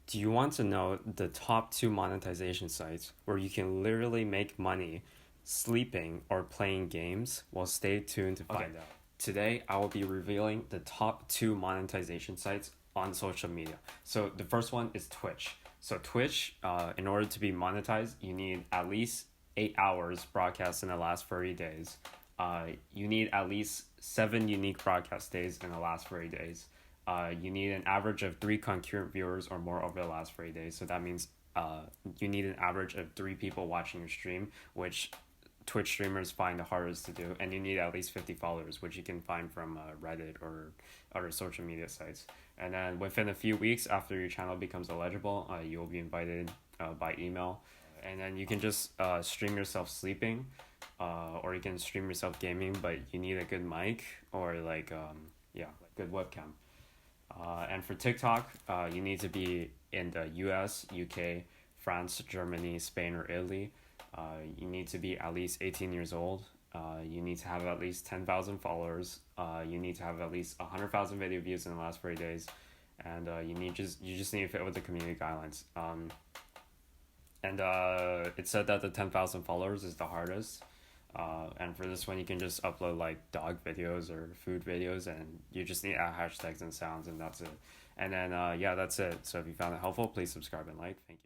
Do you want to know the top two monetization sites where you can literally make money sleeping or playing games? Well, stay tuned to find out. Today, I will be revealing the top two monetization sites on social media. So, the first one is Twitch. So, Twitch, in order to be monetized, you need at least 8 hours broadcast in the last 30 days. You need at least 7 unique broadcast days in the last 30 days. You need an average of 3 concurrent viewers or more over the last 30 days. So that means you need an average of 3 people watching your stream, which Twitch streamers find the hardest to do. And you need at least 50 followers, which you can find from Reddit or other social media sites. And then within a few weeks after your channel becomes eligible, you'll be invited by email. And then you can just stream yourself sleeping, or you can stream yourself gaming, but you need a good mic or good webcam. And for TikTok, you need to be in the US, UK, France, Germany, Spain, or Italy. You need to be at least 18 years old. You need to have at least 10,000 followers. You need to have at least 100,000 video views in the last 30 days. And you just need to fit with the community guidelines. It said that the 10,000 followers is the hardest. And for this one, you can just upload like dog videos or food videos, and you just need hashtags and sounds, and that's it. And then, that's it. So if you found it helpful, please subscribe and like. Thank you.